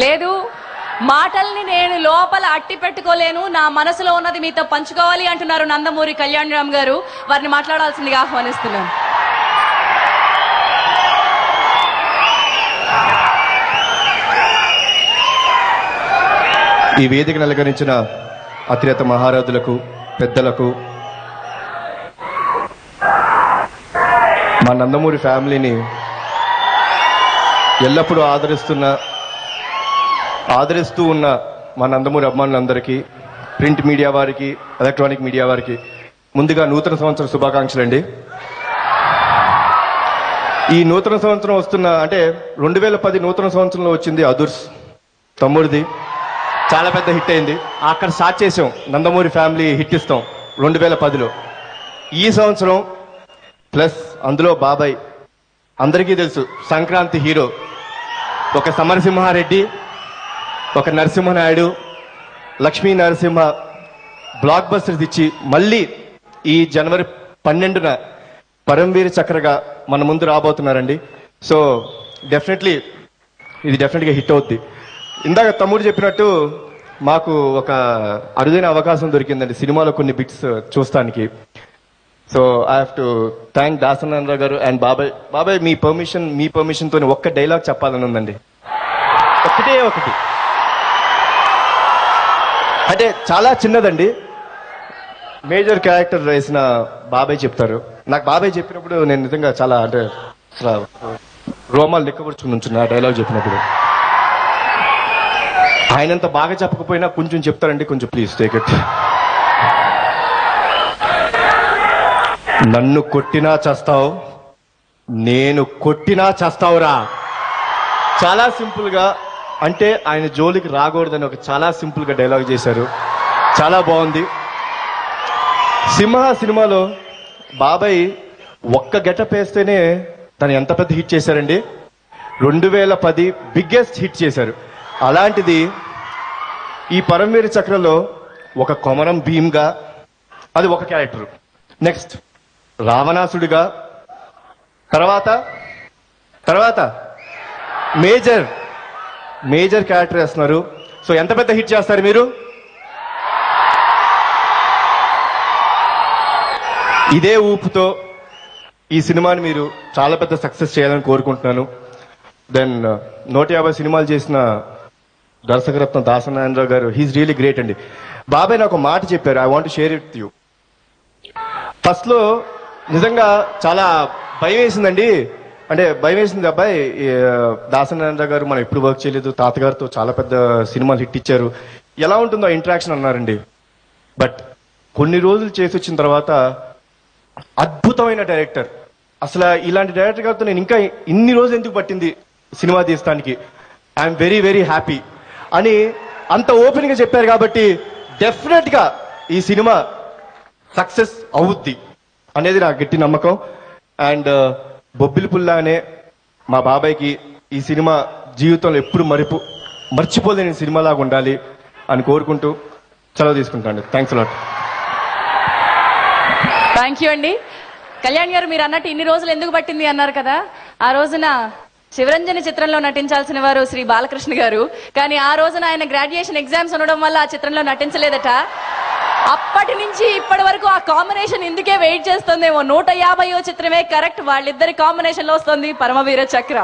లేదు, మాటల్ని నేను లోపల అట్టి పెట్టుకోలేను, నా మనసులో ఉన్నది మీతో పంచుకోవాలి అంటున్నారు నందమూరి కళ్యాణరామ్ గారు. వారిని మాట్లాడాల్సిందిగా ఆహ్వానిస్తున్నాను. ఈ వేదికను అలంకరించిన అతిరథ మహారాజులకు, పెద్దలకు, మా నందమూరి ఫ్యామిలీని ఎల్లప్పుడూ ఆదరిస్తూ ఉన్న మా నందమూరి అభిమానులందరికీ, ప్రింట్ మీడియా వారికి, ఎలక్ట్రానిక్ మీడియా వారికి ముందుగా నూతన సంవత్సర శుభాకాంక్షలు అండి. ఈ నూతన సంవత్సరం వస్తున్న అంటే 2010 నూతన సంవత్సరంలో వచ్చింది అదుర్స్ తమ్ముడిది, చాలా పెద్ద హిట్ అయింది. అక్కడ స్టార్ట్ చేసాం నందమూరి ఫ్యామిలీ హిట్ ఇస్తాం 2010లో. ఈ సంవత్సరం ప్లస్ అందులో బాబాయ్, అందరికీ తెలుసు సంక్రాంతి హీరో, ఒక సమరసింహారెడ్డి, ఒక నరసింహనాయుడు, లక్ష్మీ నరసింహ బ్లాక్ బస్టర్స్ ఇచ్చి మళ్ళీ ఈ జనవరి 12న పరమవీర చక్రగా మన ముందు రాబోతున్నారండి. సో ఇది డెఫినెట్గా హిట్ అవుద్ది. ఇందాక తమ్ముడు చెప్పినట్టు మాకు ఒక అరుదైన అవకాశం దొరికిందండి సినిమాలో కొన్ని బిట్స్ చూస్తానికి. So I have to thank Dasanarayana గారు అండ్ బాబాయ్ మీ పర్మిషన్ తోని ఒక్క డైలాగ్ చెప్పాలని ఉందండి. ఒకటే ఒకటి, అంటే చాలా చిన్నదండి, మేజర్ క్యారెక్టర్ వేసిన బాబాయ్ చెప్తారు. నాకు బాబాయ్ చెప్పినప్పుడు నేను నిజంగా చాలా అంటే రోమాలు లెక్కపరుచుకుని ఉంచున్నా డైలాగ్ చెప్పినప్పుడు. ఆయనంత బాగా చెప్పకపోయినా కొంచెం చెప్తారండి, కొంచెం ప్లీజ్ టేక్ ఇట్. నన్ను కొట్టినా చేస్తావు, నేను కొట్టినా చేస్తావురా. చాలా సింపుల్ గా, అంటే ఆయన జోలికి రాకూడదని ఒక చాలా సింపుల్ గా డైలాగ్ చేశారు, చాలా బాగుంది. సింహ సినిమాలో బాబాయ్ ఒక్క గెటప్ వేస్తేనే తను ఎంత పెద్ద హిట్ చేశారండి. 2010 బిగ్గెస్ట్ హిట్ చేశారు. అలాంటిది ఈ పరమవీర చక్రలో ఒక కొమరం భీమ్గా, అది ఒక క్యారెక్టర్. నెక్స్ట్ రావణాసుడిగా, తర్వాత మేజర్ క్యారెక్టర్ వేస్తున్నారు. సో ఎంత పెద్ద హిట్ చేస్తారు మీరు. ఇదే ఊపుతో ఈ సినిమాని మీరు చాలా పెద్ద సక్సెస్ చేయాలని కోరుకుంటున్నాను. దెన్ 150 సినిమాలు చేసిన దర్శకరత్న దాసనారాయణరావు గారు, హీఈస్ రియలీ గ్రేట్ అండి. బాబాయ్ నాకు ఒక మాట చెప్పారు, I want share it you. First లో నిజంగా చాలా భయం వేసిందండి, అంటే భయం వేసింది. అబ్బాయి దాసనారాయణరావు గారు మనం ఎప్పుడు వర్క్ చేయలేదు, తాతగారితో చాలా పెద్ద సినిమాలు హిట్ ఇచ్చారు, ఎలా ఉంటుందో ఇంటరాక్షన్ అన్నారండి. బట్ కొన్ని రోజులు చేసి వచ్చిన తర్వాత అద్భుతమైన డైరెక్టర్, అసలు ఇలాంటి డైరెక్టర్ గారితో నేను ఇంకా ఇన్ని రోజులు ఎందుకు పట్టింది సినిమా తీస్తానికి, ఐఎమ్ వెరీ వెరీ హ్యాపీ అని అంత ఓపెన్ గా చెప్పారు. కాబట్టి డెఫినెట్ గా ఈ సినిమా సక్సెస్ అవుద్ది అనేది నా గట్టి నమ్మకం. అండ్ బొబ్బిలి పుల్లానే మా బాబాయ్కి ఈ సినిమా జీవితంలో ఎప్పుడు మర్చిపోలేని సినిమాలాగా ఉండాలి అని కోరుకుంటూ సెలవు తీసుకుంటాను. Thanks lot. థ్యాంక్ యూ అండి. కళ్యాణ్ గారు, మీరు అన్నట్టు ఇన్ని రోజులు ఎందుకు పట్టింది అన్నారు కదా, ఆ రోజున శివరంజని చిత్రంలో నటించాల్సిన వారు శ్రీ బాలకృష్ణ గారు, కానీ ఆ రోజున ఆయన గ్రాడ్యుయేషన్ ఎగ్జామ్స్ ఉండడం వల్ల ఆ చిత్రంలో నటించలేదట. అప్పటి నుంచి ఇప్పటి వరకు ఆ కాంబినేషన్ ఇందుకే వెయిట్ చేస్తుందేమో. 150వ చిత్రమే కరెక్ట్, వాళ్ళిద్దరి కాంబినేషన్ లో వస్తుంది పరమవీర చక్ర.